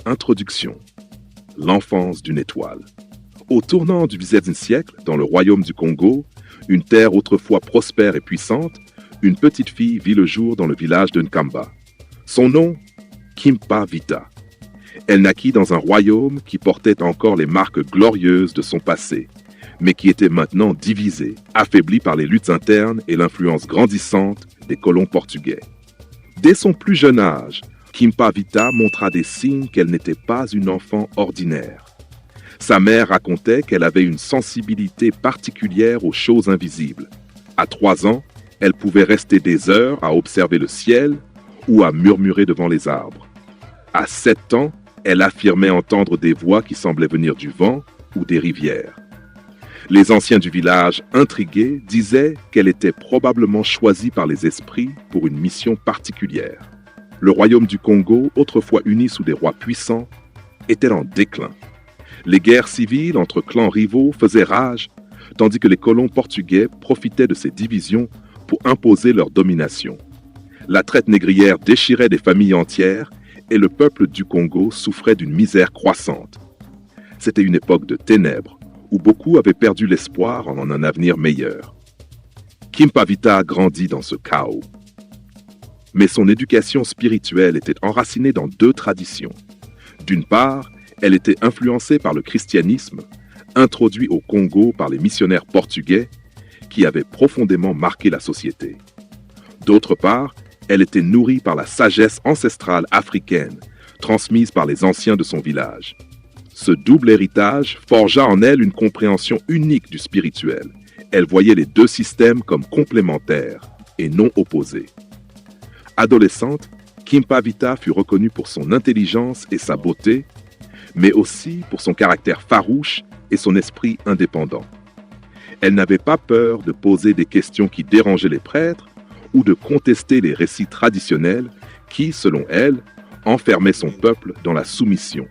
Introduction. L'enfance d'une étoile. Au tournant du XVIIe siècle, dans le royaume du Congo, une terre autrefois prospère et puissante, une petite fille vit le jour dans le village de Nkamba. Son nom, Kimpa Vita. Elle naquit dans un royaume qui portait encore les marques glorieuses de son passé, mais qui était maintenant divisé, affaibli par les luttes internes et l'influence grandissante des colons portugais. Dès son plus jeune âge, Kimpa Vita montra des signes qu'elle n'était pas une enfant ordinaire. Sa mère racontait qu'elle avait une sensibilité particulière aux choses invisibles. À 3 ans, elle pouvait rester des heures à observer le ciel ou à murmurer devant les arbres. À 7 ans, elle affirmait entendre des voix qui semblaient venir du vent ou des rivières. Les anciens du village, intrigués, disaient qu'elle était probablement choisie par les esprits pour une mission particulière. Le royaume du Congo, autrefois uni sous des rois puissants, était en déclin. Les guerres civiles entre clans rivaux faisaient rage, tandis que les colons portugais profitaient de ces divisions pour imposer leur domination. La traite négrière déchirait des familles entières et le peuple du Congo souffrait d'une misère croissante. C'était une époque de ténèbres, où beaucoup avaient perdu l'espoir en un avenir meilleur. Kimpa Vita grandit dans ce chaos. Mais son éducation spirituelle était enracinée dans 2 traditions. D'une part, elle était influencée par le christianisme, introduit au Congo par les missionnaires portugais, qui avaient profondément marqué la société. D'autre part, elle était nourrie par la sagesse ancestrale africaine, transmise par les anciens de son village. Ce double héritage forgea en elle une compréhension unique du spirituel. Elle voyait les 2 systèmes comme complémentaires et non opposés. Adolescente, Kimpa Vita fut reconnue pour son intelligence et sa beauté, mais aussi pour son caractère farouche et son esprit indépendant. Elle n'avait pas peur de poser des questions qui dérangeaient les prêtres ou de contester les récits traditionnels qui, selon elle, enfermaient son peuple dans la soumission.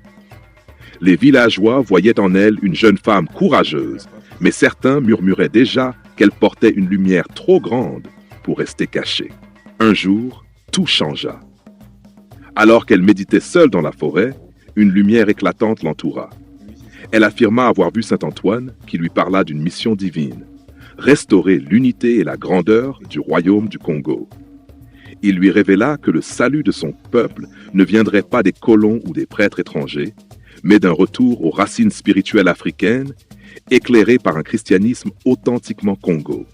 Les villageois voyaient en elle une jeune femme courageuse, mais certains murmuraient déjà qu'elle portait une lumière trop grande pour rester cachée. Un jour, tout changea. Alors qu'elle méditait seule dans la forêt, une lumière éclatante l'entoura. Elle affirma avoir vu Saint Antoine qui lui parla d'une mission divine, restaurer l'unité et la grandeur du royaume du Congo. Il lui révéla que le salut de son peuple ne viendrait pas des colons ou des prêtres étrangers, mais d'un retour aux racines spirituelles africaines, éclairé par un christianisme authentiquement Congo.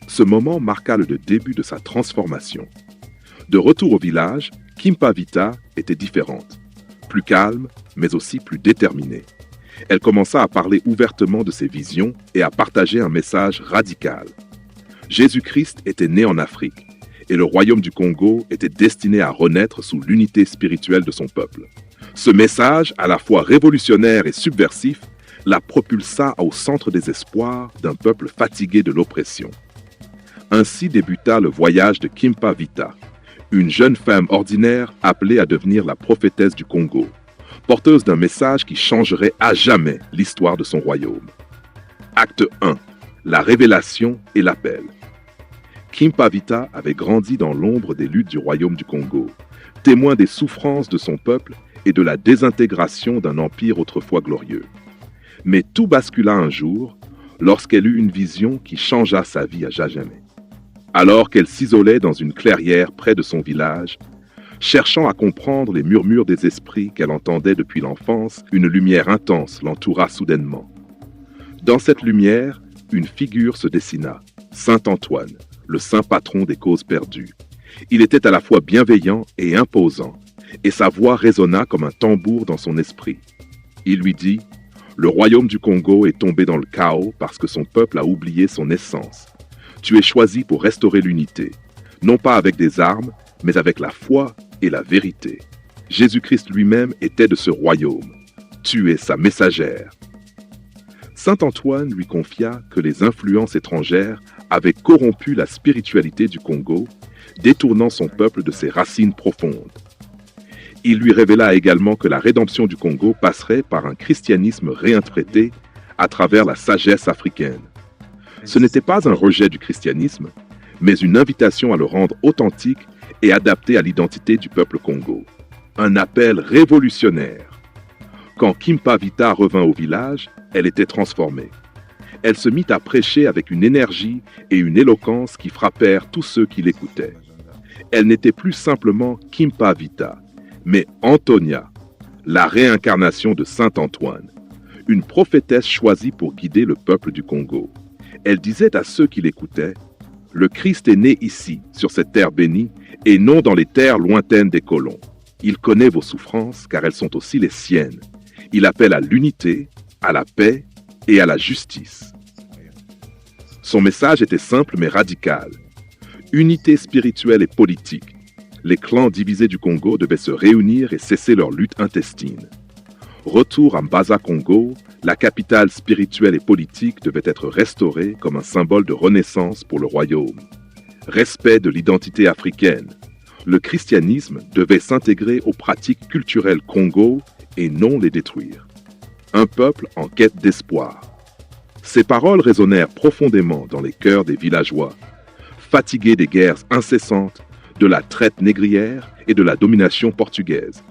Ce moment marqua le début de sa transformation. De retour au village, Kimpa Vita était différente, plus calme, mais aussi plus déterminée. Elle commença à parler ouvertement de ses visions et à partager un message radical. Jésus-Christ était né en Afrique, et le royaume du Congo était destiné à renaître sous l'unité spirituelle de son peuple. Ce message, à la fois révolutionnaire et subversif, la propulsa au centre des espoirs d'un peuple fatigué de l'oppression. Ainsi débuta le voyage de Kimpa Vita, une jeune femme ordinaire appelée à devenir la prophétesse du Congo, porteuse d'un message qui changerait à jamais l'histoire de son royaume. Acte 1. La révélation et l'appel. Kimpa Vita avait grandi dans l'ombre des luttes du royaume du Congo, témoin des souffrances de son peuple et de la désintégration d'un empire autrefois glorieux. Mais tout bascula un jour lorsqu'elle eut une vision qui changea sa vie à jamais. Alors qu'elle s'isolait dans une clairière près de son village, cherchant à comprendre les murmures des esprits qu'elle entendait depuis l'enfance, une lumière intense l'entoura soudainement. Dans cette lumière, une figure se dessina, Saint Antoine, le saint patron des causes perdues. Il était à la fois bienveillant et imposant, et sa voix résonna comme un tambour dans son esprit. Il lui dit « Le royaume du Congo est tombé dans le chaos parce que son peuple a oublié son essence. Tu es choisi pour restaurer l'unité, non pas avec des armes, mais avec la foi et la vérité. Jésus-Christ lui-même était de ce royaume. Tu es sa messagère. » Saint Antoine lui confia que les influences étrangères avaient corrompu la spiritualité du Congo, détournant son peuple de ses racines profondes. Il lui révéla également que la rédemption du Congo passerait par un christianisme réinterprété à travers la sagesse africaine. Ce n'était pas un rejet du christianisme, mais une invitation à le rendre authentique et adapté à l'identité du peuple Congo. un appel révolutionnaire. Quand Kimpavita revint au village, elle était transformée. Elle se mit à prêcher avec une énergie et une éloquence qui frappèrent tous ceux qui l'écoutaient. Elle n'était plus simplement Kimpavita, mais Antonia, la réincarnation de Saint Antoine, une prophétesse choisie pour guider le peuple du Congo. Elle disait à ceux qui l'écoutaient, « Le Christ est né ici, sur cette terre bénie, et non dans les terres lointaines des colons. Il connaît vos souffrances, car elles sont aussi les siennes. Il appelle à l'unité, à la paix et à la justice. » Son message était simple mais radical. Unité spirituelle et politique. Les clans divisés du Congo devaient se réunir et cesser leur lutte intestine. Retour à Mbaza-Congo, la capitale spirituelle et politique devait être restaurée comme un symbole de renaissance pour le royaume. Respect de l'identité africaine. Le christianisme devait s'intégrer aux pratiques culturelles Congo et non les détruire. Un peuple en quête d'espoir. Ces paroles résonnèrent profondément dans les cœurs des villageois, fatigués des guerres incessantes, de la traite négrière et de la domination portugaise.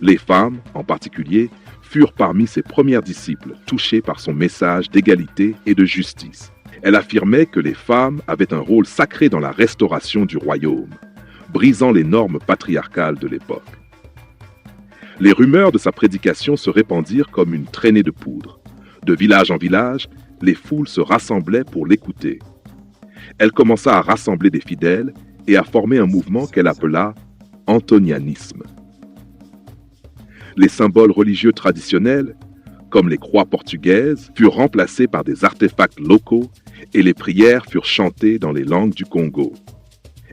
Les femmes, en particulier, furent parmi ses premières disciples touchées par son message d'égalité et de justice. Elle affirmait que les femmes avaient un rôle sacré dans la restauration du royaume, brisant les normes patriarcales de l'époque. Les rumeurs de sa prédication se répandirent comme une traînée de poudre. De village en village, les foules se rassemblaient pour l'écouter. Elle commença à rassembler des fidèles et à former un mouvement qu'elle appela antonianisme. Les symboles religieux traditionnels, comme les croix portugaises, furent remplacés par des artefacts locaux et les prières furent chantées dans les langues du Congo.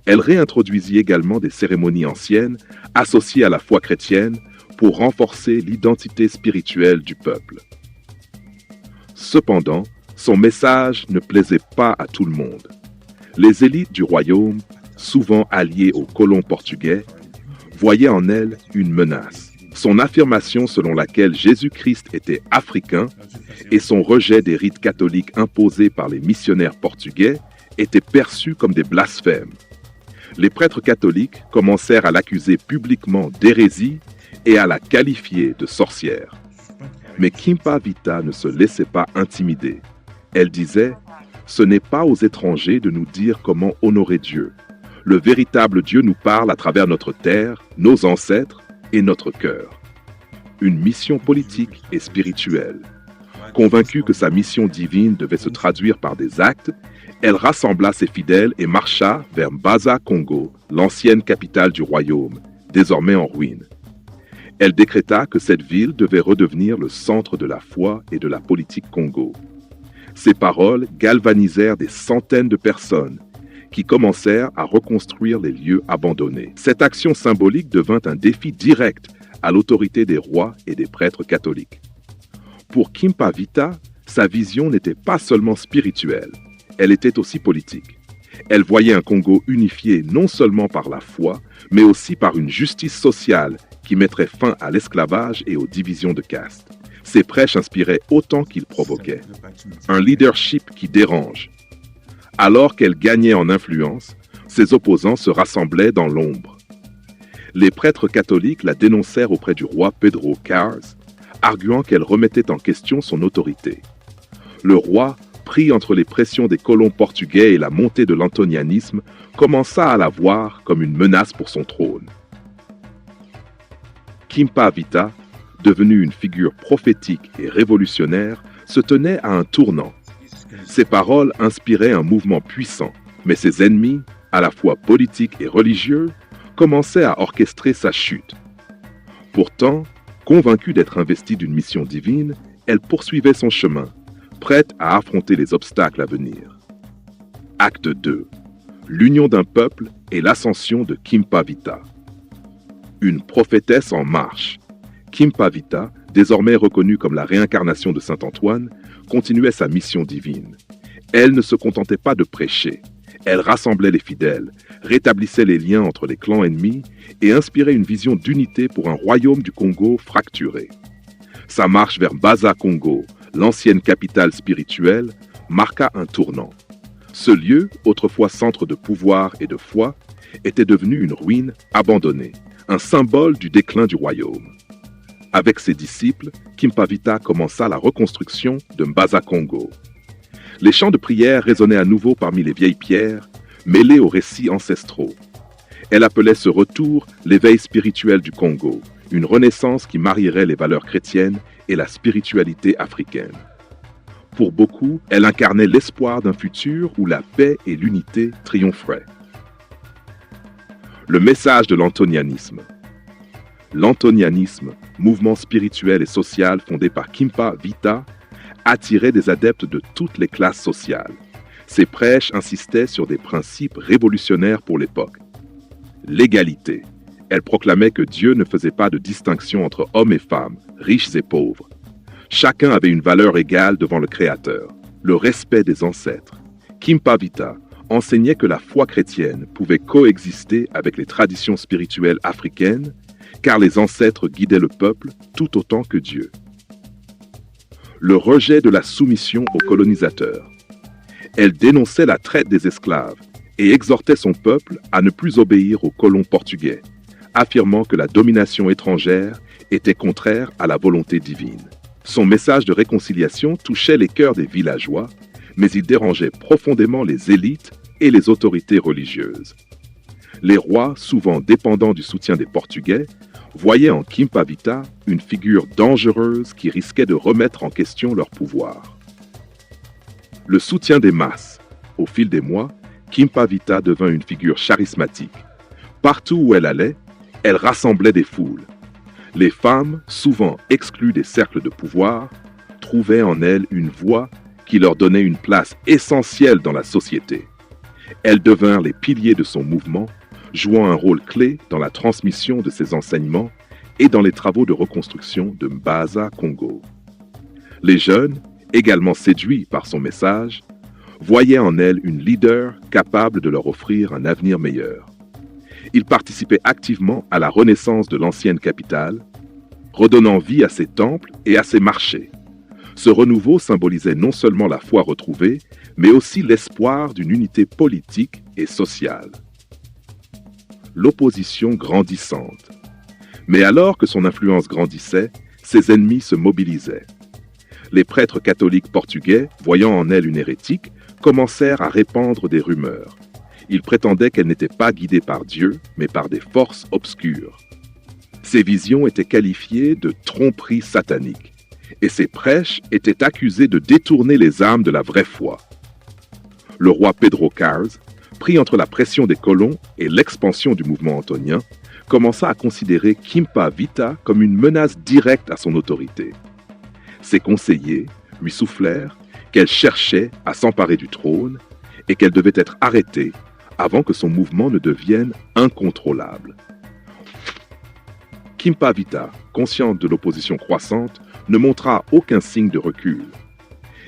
Elle réintroduisit également des cérémonies anciennes associées à la foi chrétienne pour renforcer l'identité spirituelle du peuple. Cependant, son message ne plaisait pas à tout le monde. Les élites du royaume, souvent alliées aux colons portugais, voyaient en elle une menace. Son affirmation selon laquelle Jésus-Christ était africain et son rejet des rites catholiques imposés par les missionnaires portugais étaient perçus comme des blasphèmes. Les prêtres catholiques commencèrent à l'accuser publiquement d'hérésie et à la qualifier de sorcière. Mais Kimpavita ne se laissait pas intimider. Elle disait « Ce n'est pas aux étrangers de nous dire comment honorer Dieu. Le véritable Dieu nous parle à travers notre terre, nos ancêtres et notre cœur. » Une mission politique et spirituelle. Convaincue que sa mission divine devait se traduire par des actes, elle rassembla ses fidèles et marcha vers Mbaza-Congo, l'ancienne capitale du royaume, désormais en ruine. Elle décréta que cette ville devait redevenir le centre de la foi et de la politique Congo. Ces paroles galvanisèrent des centaines de personnes qui commencèrent à reconstruire les lieux abandonnés. Cette action symbolique devint un défi direct à l'autorité des rois et des prêtres catholiques. Pour Kimpavita, sa vision n'était pas seulement spirituelle, elle était aussi politique. Elle voyait un Congo unifié non seulement par la foi, mais aussi par une justice sociale qui mettrait fin à l'esclavage et aux divisions de caste. Ses prêches inspiraient autant qu'ils provoquaient. Un leadership qui dérange. Alors qu'elle gagnait en influence, ses opposants se rassemblaient dans l'ombre. Les prêtres catholiques la dénoncèrent auprès du roi Pedro Carz, arguant qu'elle remettait en question son autorité. Le roi, pris entre les pressions des colons portugais et la montée de l'antonianisme, commença à la voir comme une menace pour son trône. Kimpavita, devenue une figure prophétique et révolutionnaire, se tenait à un tournant. Ses paroles inspiraient un mouvement puissant, mais ses ennemis, à la fois politiques et religieux, commençaient à orchestrer sa chute. Pourtant, convaincue d'être investie d'une mission divine, elle poursuivait son chemin, prête à affronter les obstacles à venir. Acte 2. L'union d'un peuple et l'ascension de Kimpavita. Une prophétesse en marche. Kimpavita, désormais reconnue comme la réincarnation de Saint Antoine, continuait sa mission divine. Elle ne se contentait pas de prêcher. Elle rassemblait les fidèles, rétablissait les liens entre les clans ennemis et inspirait une vision d'unité pour un royaume du Congo fracturé. Sa marche vers Mbaza-Congo, l'ancienne capitale spirituelle, marqua un tournant. Ce lieu, autrefois centre de pouvoir et de foi, était devenu une ruine abandonnée, un symbole du déclin du royaume. Avec ses disciples, Kimpavita commença la reconstruction de Mbaza Congo. Les chants de prière résonnaient à nouveau parmi les vieilles pierres, mêlés aux récits ancestraux. Elle appelait ce retour l'éveil spirituel du Congo, une renaissance qui marierait les valeurs chrétiennes et la spiritualité africaine. Pour beaucoup, elle incarnait l'espoir d'un futur où la paix et l'unité triompheraient. Le message de l'antonianisme. L'antonianisme, mouvement spirituel et social fondé par Kimpavita, attirait des adeptes de toutes les classes sociales. Ses prêches insistaient sur des principes révolutionnaires pour l'époque. L'égalité. Elle proclamait que Dieu ne faisait pas de distinction entre hommes et femmes, riches et pauvres. Chacun avait une valeur égale devant le Créateur. Le respect des ancêtres. Kimpavita enseignait que la foi chrétienne pouvait coexister avec les traditions spirituelles africaines, car les ancêtres guidaient le peuple tout autant que Dieu. Le rejet de la soumission aux colonisateurs. Elle dénonçait la traite des esclaves et exhortait son peuple à ne plus obéir aux colons portugais, affirmant que la domination étrangère était contraire à la volonté divine. Son message de réconciliation touchait les cœurs des villageois, mais il dérangeait profondément les élites et les autorités religieuses. Les rois, souvent dépendants du soutien des Portugais, voyaient en Kimpavita une figure dangereuse qui risquait de remettre en question leur pouvoir. Le soutien des masses. Au fil des mois, Kimpavita devint une figure charismatique. Partout où elle allait, elle rassemblait des foules. Les femmes, souvent exclues des cercles de pouvoir, trouvaient en elle une voix qui leur donnait une place essentielle dans la société. Elles devinrent les piliers de son mouvement, jouant un rôle clé dans la transmission de ses enseignements et dans les travaux de reconstruction de Mbaza Congo. Les jeunes, également séduits par son message, voyaient en elle une leader capable de leur offrir un avenir meilleur. Ils participaient activement à la renaissance de l'ancienne capitale, redonnant vie à ses temples et à ses marchés. Ce renouveau symbolisait non seulement la foi retrouvée, mais aussi l'espoir d'une unité politique et sociale. L'opposition grandissante. Mais alors que son influence grandissait, ses ennemis se mobilisaient. Les prêtres catholiques portugais, voyant en elle une hérétique, commencèrent à répandre des rumeurs. Ils prétendaient qu'elle n'était pas guidée par Dieu, mais par des forces obscures. Ses visions étaient qualifiées de tromperies sataniques, et ses prêches étaient accusés de détourner les âmes de la vraie foi. Le roi Pedro Carlos, pris entre la pression des colons et l'expansion du mouvement antonien, commença à considérer Kimpavita comme une menace directe à son autorité. Ses conseillers lui soufflèrent qu'elle cherchait à s'emparer du trône et qu'elle devait être arrêtée avant que son mouvement ne devienne incontrôlable. Kimpavita, consciente de l'opposition croissante, ne montra aucun signe de recul.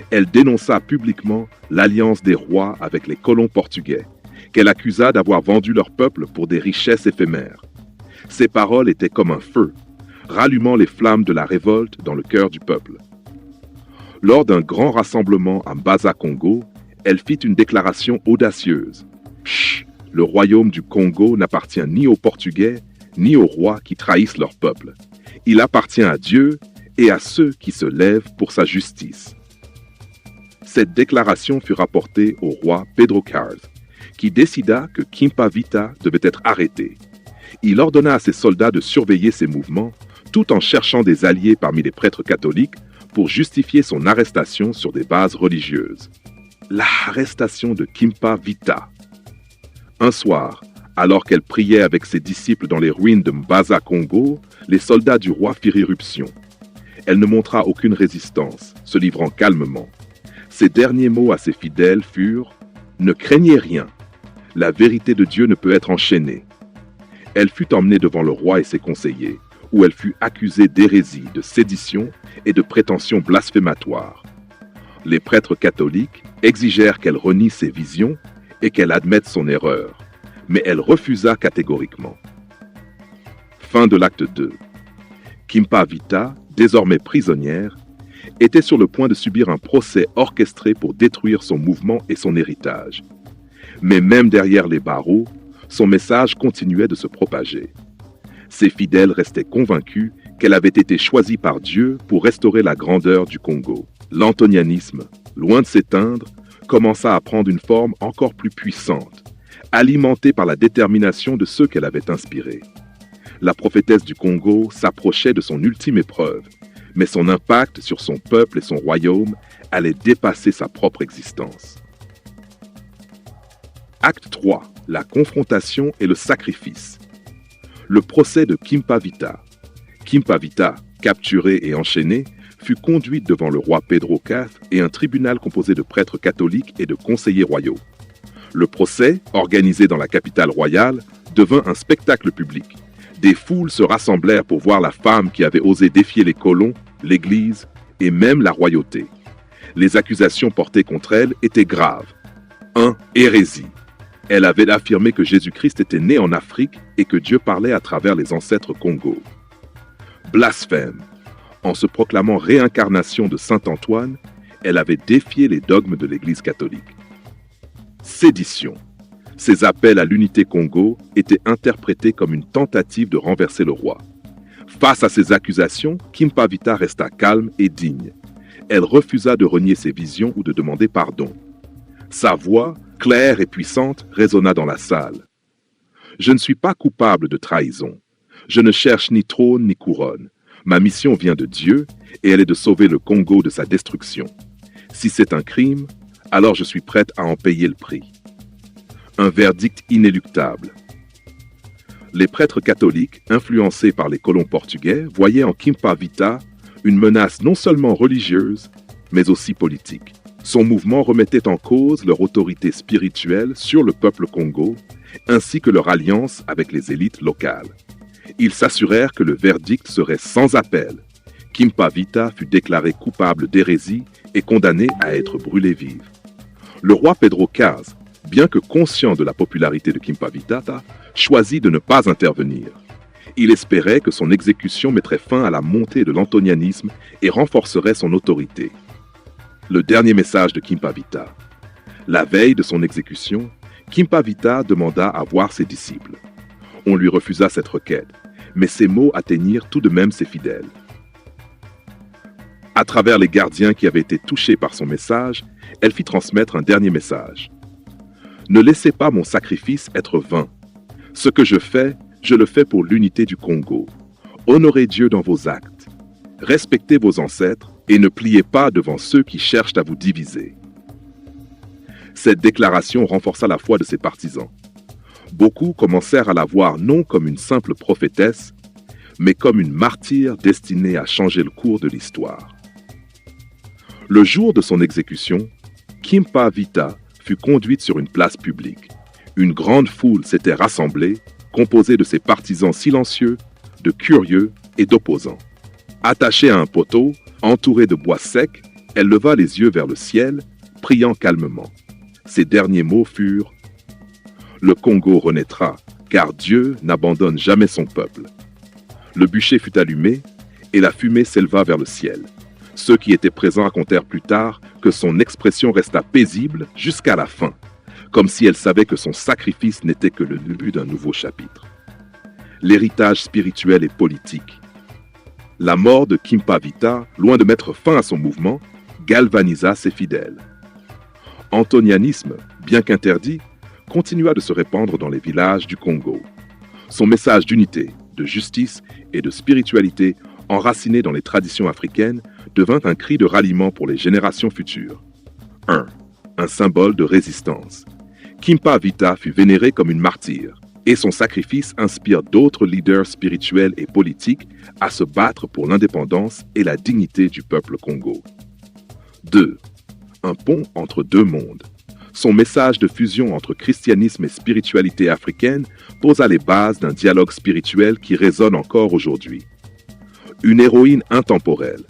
Elle dénonça publiquement l'alliance des rois avec les colons portugais, qu'elle accusa d'avoir vendu leur peuple pour des richesses éphémères. Ses paroles étaient comme un feu, rallumant les flammes de la révolte dans le cœur du peuple. Lors d'un grand rassemblement à Mbaza Congo, elle fit une déclaration audacieuse. Chut, le royaume du Congo n'appartient ni aux Portugais, ni aux rois qui trahissent leur peuple. Il appartient à Dieu et à ceux qui se lèvent pour sa justice. Cette déclaration fut rapportée au roi Pedro Carlos, qui décida que Kimpavita devait être arrêté. Il ordonna à ses soldats de surveiller ses mouvements, tout en cherchant des alliés parmi les prêtres catholiques pour justifier son arrestation sur des bases religieuses. L'arrestation de Kimpavita. Un soir, alors qu'elle priait avec ses disciples dans les ruines de Mbaza Congo, les soldats du roi firent irruption. Elle ne montra aucune résistance, se livrant calmement. Ses derniers mots à ses fidèles furent « Ne craignez rien, la vérité de Dieu ne peut être enchaînée ». Elle fut emmenée devant le roi et ses conseillers, où elle fut accusée d'hérésie, de sédition et de prétentions blasphématoires. Les prêtres catholiques exigèrent qu'elle renie ses visions et qu'elle admette son erreur, mais elle refusa catégoriquement. Fin de l'acte 2. Kimpavita, désormais prisonnière, était sur le point de subir un procès orchestré pour détruire son mouvement et son héritage. Mais même derrière les barreaux, son message continuait de se propager. Ses fidèles restaient convaincus qu'elle avait été choisie par Dieu pour restaurer la grandeur du Congo. L'antonianisme, loin de s'éteindre, commença à prendre une forme encore plus puissante, alimentée par la détermination de ceux qu'elle avait inspirés. La prophétesse du Congo s'approchait de son ultime épreuve, mais son impact sur son peuple et son royaume allait dépasser sa propre existence. Acte 3. La confrontation et le sacrifice. Le procès de Kimpavita. Kimpavita, capturée et enchaînée, fut conduite devant le roi Pedro IV et un tribunal composé de prêtres catholiques et de conseillers royaux. Le procès, organisé dans la capitale royale, devint un spectacle public. Des foules se rassemblèrent pour voir la femme qui avait osé défier les colons, l'Église et même la royauté. Les accusations portées contre elle étaient graves. 1. Hérésie. Elle avait affirmé que Jésus-Christ était né en Afrique et que Dieu parlait à travers les ancêtres Congo. Blasphème. En se proclamant réincarnation de Saint Antoine, elle avait défié les dogmes de l'Église catholique. Sédition. Ses appels à l'unité Congo étaient interprétés comme une tentative de renverser le roi. Face à ces accusations, Kimpavita resta calme et digne. Elle refusa de renier ses visions ou de demander pardon. Sa voix, claire et puissante, résonna dans la salle. « Je ne suis pas coupable de trahison. Je ne cherche ni trône ni couronne. Ma mission vient de Dieu et elle est de sauver le Congo de sa destruction. Si c'est un crime, alors je suis prête à en payer le prix. » Un verdict inéluctable. Les prêtres catholiques, influencés par les colons portugais, voyaient en Kimpavita une menace non seulement religieuse, mais aussi politique. Son mouvement remettait en cause leur autorité spirituelle sur le peuple Congo, ainsi que leur alliance avec les élites locales. Ils s'assurèrent que le verdict serait sans appel. Kimpavita fut déclarée coupable d'hérésie et condamnée à être brûlée vive. Le roi Pedro XV, bien que conscient de la popularité de Kimpavita, choisit de ne pas intervenir. Il espérait que son exécution mettrait fin à la montée de l'antonianisme et renforcerait son autorité. Le dernier message de Kimpavita. La veille de son exécution, Kimpavita demanda à voir ses disciples. On lui refusa cette requête, mais ses mots atteignirent tout de même ses fidèles. À travers les gardiens qui avaient été touchés par son message, elle fit transmettre un dernier message. « Ne laissez pas mon sacrifice être vain. Ce que je le fais pour l'unité du Congo. Honorez Dieu dans vos actes. Respectez vos ancêtres et ne pliez pas devant ceux qui cherchent à vous diviser. » Cette déclaration renforça la foi de ses partisans. Beaucoup commencèrent à la voir non comme une simple prophétesse, mais comme une martyre destinée à changer le cours de l'histoire. Le jour de son exécution, Kimpavita fut conduite sur une place publique. Une grande foule s'était rassemblée, composée de ses partisans silencieux, de curieux et d'opposants. Attachée à un poteau, entourée de bois secs, elle leva les yeux vers le ciel, priant calmement. Ses derniers mots furent « Le Congo renaîtra, car Dieu n'abandonne jamais son peuple. » Le bûcher fut allumé et la fumée s'éleva vers le ciel. Ceux qui étaient présents racontèrent plus tard que son expression resta paisible jusqu'à la fin, comme si elle savait que son sacrifice n'était que le début d'un nouveau chapitre. L'héritage spirituel et politique. La mort de Kimpavita, loin de mettre fin à son mouvement, galvanisa ses fidèles. Antonianisme, bien qu'interdit, continua de se répandre dans les villages du Congo. Son message d'unité, de justice et de spiritualité enraciné dans les traditions africaines devint un cri de ralliement pour les générations futures. 1. Un symbole de résistance. Kimpavita fut vénérée comme une martyre, et son sacrifice inspire d'autres leaders spirituels et politiques à se battre pour l'indépendance et la dignité du peuple Congo. 2. Un pont entre deux mondes. Son message de fusion entre christianisme et spiritualité africaine posa les bases d'un dialogue spirituel qui résonne encore aujourd'hui. Une héroïne intemporelle.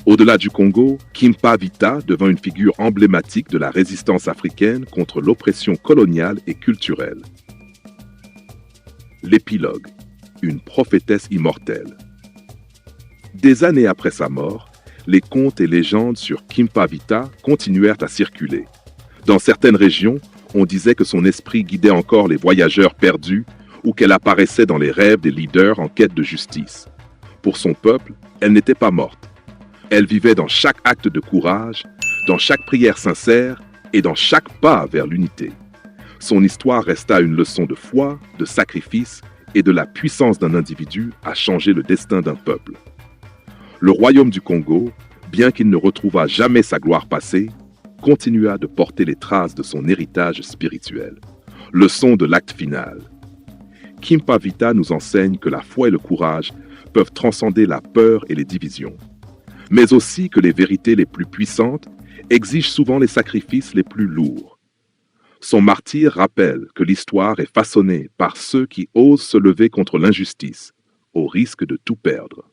Au-delà du Congo, Kimpavita devint une figure emblématique de la résistance africaine contre l'oppression coloniale et culturelle. L'épilogue. Une prophétesse immortelle. Des années après sa mort, les contes et légendes sur Kimpavita continuèrent à circuler. Dans certaines régions, on disait que son esprit guidait encore les voyageurs perdus ou qu'elle apparaissait dans les rêves des leaders en quête de justice. Pour son peuple, elle n'était pas morte. Elle vivait dans chaque acte de courage, dans chaque prière sincère et dans chaque pas vers l'unité. Son histoire resta une leçon de foi, de sacrifice et de la puissance d'un individu à changer le destin d'un peuple. Le royaume du Congo, bien qu'il ne retrouvât jamais sa gloire passée, continua de porter les traces de son héritage spirituel. Leçon de l'acte final. Kimpa Vita nous enseigne que la foi et le courage peuvent transcender la peur et les divisions, mais aussi que les vérités les plus puissantes exigent souvent les sacrifices les plus lourds. Son martyre rappelle que l'histoire est façonnée par ceux qui osent se lever contre l'injustice, au risque de tout perdre.